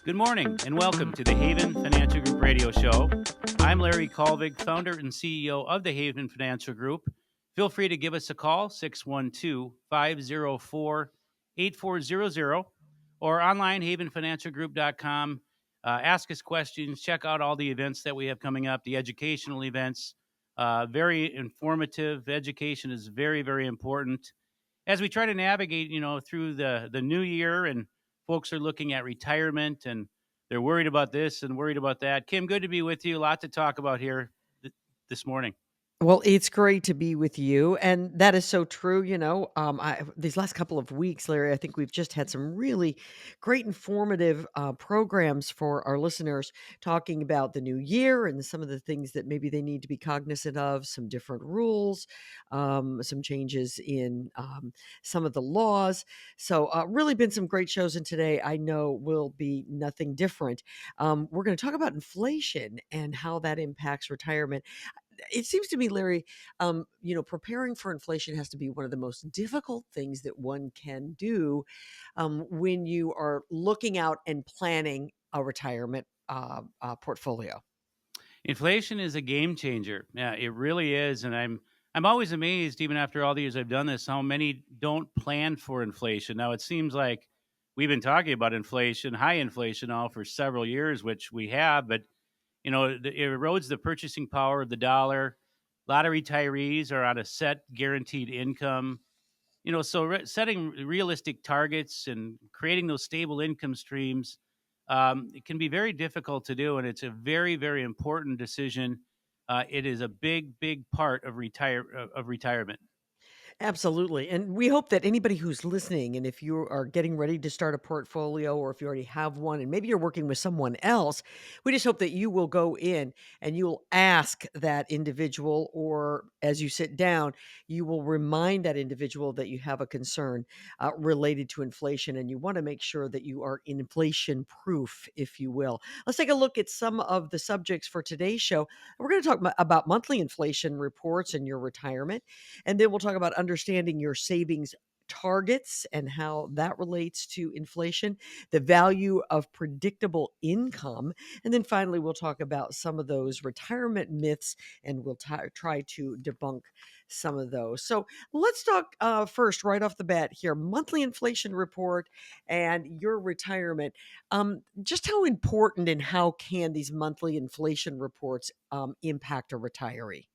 Good morning and welcome to the Haven Financial Group radio show. I'm Larry Colvig, founder and CEO of the Haven Financial Group. Feel free to give us a call, 612-504-8400, or online, havenfinancialgroup.com. Ask us questions, check out all the events that we have coming up, the educational events. Very informative. Education is very, very important as we try to navigate, through the new year, and folks are looking at retirement and they're worried about this and worried about that. Kim, good to be with you. A lot to talk about here this morning. Well, it's great to be with you, and that is so true. These last couple of weeks, Larry, I think we've just had some really great, informative programs for our listeners, talking about the new year and some of the things that maybe they need to be cognizant of, some different rules, some changes in some of the laws. So, really been some great shows, and today I know will be nothing different. We're going to talk about inflation and how that impacts retirement. It seems to me, Larry, preparing for inflation has to be one of the most difficult things that one can do when you are looking out and planning a retirement portfolio. Inflation is a game changer. Yeah, it really is. And I'm always amazed, even after all the years I've done this, how many don't plan for inflation. Now it seems like we've been talking about inflation, high inflation now for several years, which we have, but it erodes the purchasing power of the dollar. A lot of retirees are on a set guaranteed income. So setting realistic targets and creating those stable income streams, it can be very difficult to do, and it's a very, very important decision. It is a big, big part of retirement. Absolutely. And we hope that anybody who's listening, and if you are getting ready to start a portfolio, or if you already have one and maybe you're working with someone else, we just hope that you will go in and you'll ask that individual, or as you sit down, you will remind that individual that you have a concern related to inflation, and you want to make sure that you are inflation proof, if you will. Let's take a look at some of the subjects for today's show. We're going to talk about monthly inflation reports and your retirement. And then we'll talk about understanding your savings targets and how that relates to inflation, the value of predictable income. And then finally, we'll talk about some of those retirement myths, and we'll try to debunk some of those. So let's talk first, right off the bat here, monthly inflation report and your retirement. Just how important and how can these monthly inflation reports impact a retiree?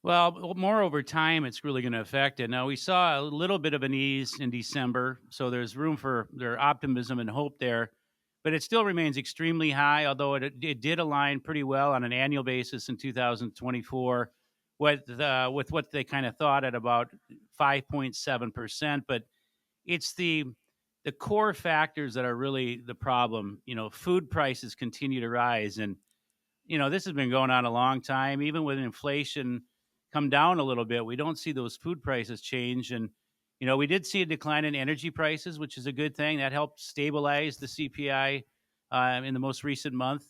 Well, more over time, it's really going to affect it. Now, we saw a little bit of an ease in December, so there's room for their optimism and hope there, but it still remains extremely high, although it did align pretty well on an annual basis in 2024 with what they kind of thought at about 5.7%. But it's the core factors that are really the problem. Food prices continue to rise, and this has been going on a long time. Even with inflation come down a little bit, we don't see those food prices change. And, we did see a decline in energy prices, which is a good thing. That helped stabilize the CPI in the most recent month.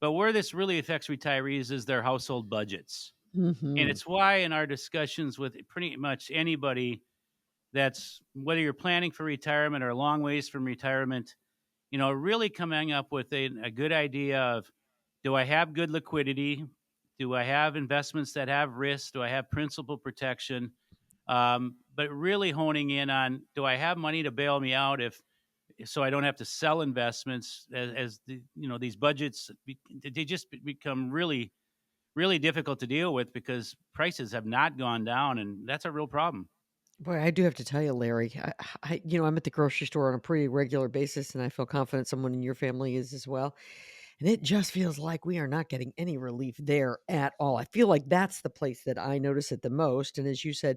But where this really affects retirees is their household budgets. And Hmm. it's why in our discussions with pretty much anybody, that's whether you're planning for retirement or a long ways from retirement, really coming up with a good idea of, do I have good liquidity? Do I have investments that have risk? Do I have principal protection? But really honing in on, do I have money to bail me out if so I don't have to sell investments as these budgets they just become really, really difficult to deal with because prices have not gone down, and that's a real problem. Boy, I do have to tell you, Larry, I'm at the grocery store on a pretty regular basis, and I feel confident someone in your family is as well. And it just feels like we are not getting any relief there at all. I feel like that's the place that I notice it the most. And as you said,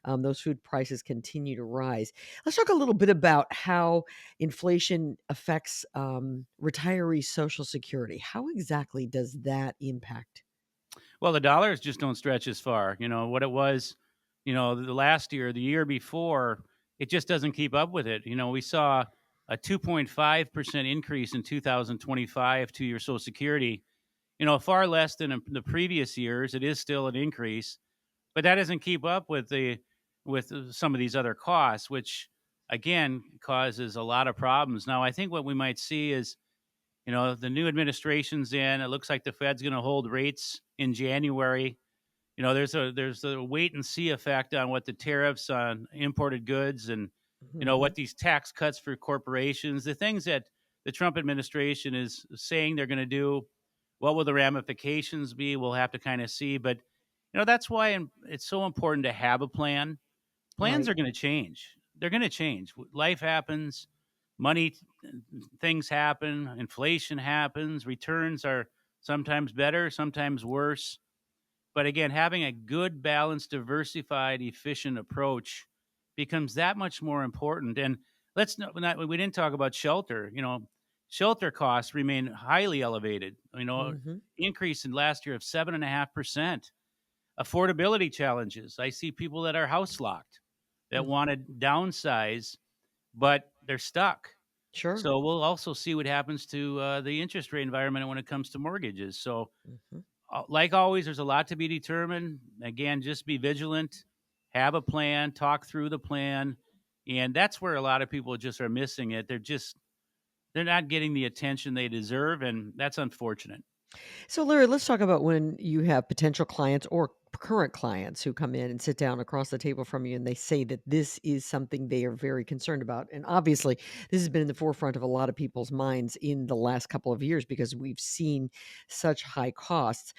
those food prices continue to rise. Let's talk a little bit about how inflation affects retirees' Social Security. How exactly does that impact? Well, the dollars just don't stretch as far. What it was, the last year, the year before, it just doesn't keep up with it. We saw a 2.5% increase in 2025 to your Social Security. Far less than in the previous years. It is still an increase, but that doesn't keep up with some of these other costs, which again causes a lot of problems. Now, I think what we might see is The new administration's in. It looks like the Fed's going to hold rates in January. There's a wait and see effect on what the tariffs on imported goods and Mhm. what these tax cuts for corporations, the things that the Trump administration is saying they're going to do. What will the ramifications be? We'll have to kind of see, but that's why it's so important to have a plan. Plans Right. are going to change. They're going to change. Life happens, money things happen, inflation happens, returns are sometimes better, sometimes worse. But again, having a good, balanced, diversified, efficient approach becomes that much more important. And we didn't talk about shelter. Shelter costs remain highly elevated. Mhm. Increase in last year of 7.5%. Affordability challenges. I see people that are house locked that want to Mhm. downsize, but they're stuck. Sure. So we'll also see what happens to the interest rate environment when it comes to mortgages. So Mhm. like always, there's a lot to be determined. Again, just be vigilant, have a plan, talk through the plan, and that's where a lot of people just are missing it. They're not getting the attention they deserve, and that's unfortunate. So, Larry, let's talk about when you have potential clients or current clients who come in and sit down across the table from you and they say that this is something they are very concerned about. And obviously, this has been in the forefront of a lot of people's minds in the last couple of years because we've seen such high costs.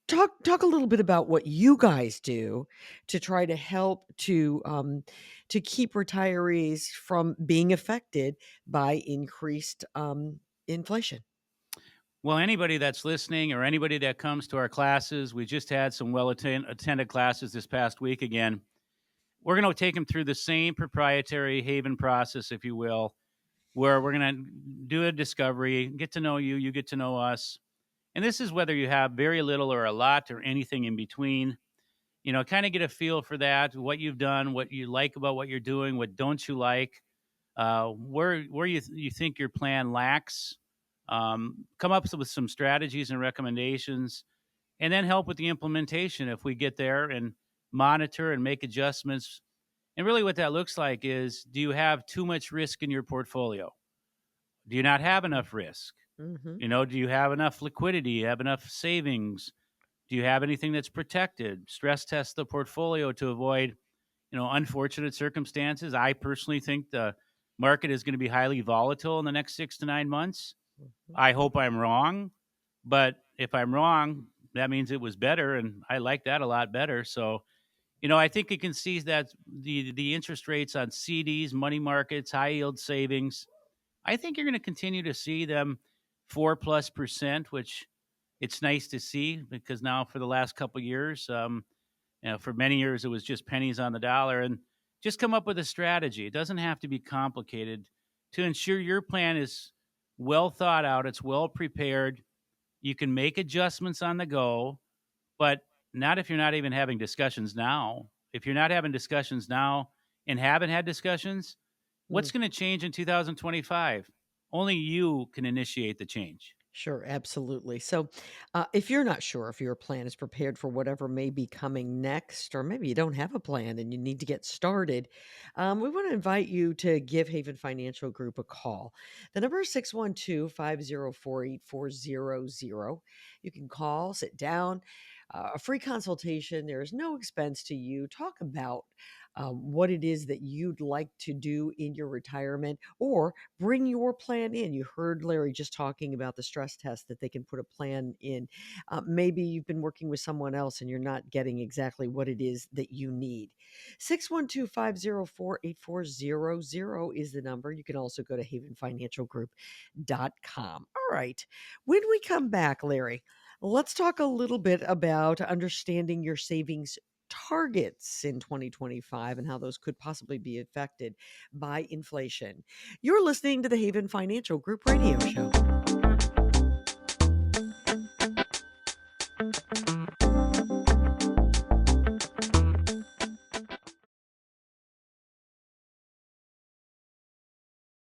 Talk a little bit about what you guys do to try to help to keep retirees from being affected by increased inflation. Well, anybody that's listening or anybody that comes to our classes, we just had some attended classes this past week again. We're going to take them through the same proprietary Haven process, if you will, where we're going to do a discovery, get to know you, you get to know us. And this is whether you have very little or a lot or anything in between. Kind of get a feel for that, what you've done, what you like about what you're doing, what don't you like, where you think your plan lacks. Come up with some strategies and recommendations, and then help with the implementation if we get there and monitor and make adjustments. And really, what that looks like is: do you have too much risk in your portfolio? Do you not have enough risk? Mhm. Do you have enough liquidity? You have enough savings? Do you have anything that's protected? Stress test the portfolio to avoid, unfortunate circumstances. I personally think the market is going to be highly volatile in the next 6 to 9 months. Mhm. I hope I'm wrong, but if I'm wrong, that means it was better, and I like that a lot better. So, I think you can see that the interest rates on CDs, money markets, high yield savings, I think you're going to continue to see them 4+%, which it's nice to see because now for the last couple years, for many years it was just pennies on the dollar. And just come up with a strategy. It doesn't have to be complicated to ensure your plan is well thought out. It's well prepared. You can make adjustments on the go, but not if you're not even having discussions now. If you're not having discussions now and haven't had discussions, what's going to change in 2025? Only you can initiate the change. Sure, absolutely. So, if you're not sure if your plan is prepared for whatever may be coming next, or maybe you don't have a plan and you need to get started, we want to invite you to give Haven Financial Group a call. The number is 612-504-8400. You can call, sit down, a free consultation. There is no expense to you. Talk about what it is that you'd like to do in your retirement or bring your plan in. You heard Larry just talking about the stress test that they can put a plan in. Maybe you've been working with someone else and you're not getting exactly what it is that you need. 612-504-8400 is the number. You can also go to havenfinancialgroup.com. All right. When we come back, Larry, let's talk a little bit about understanding your savings targets in 2025 and how those could possibly be affected by inflation. You're listening to the Haven Financial Group radio show.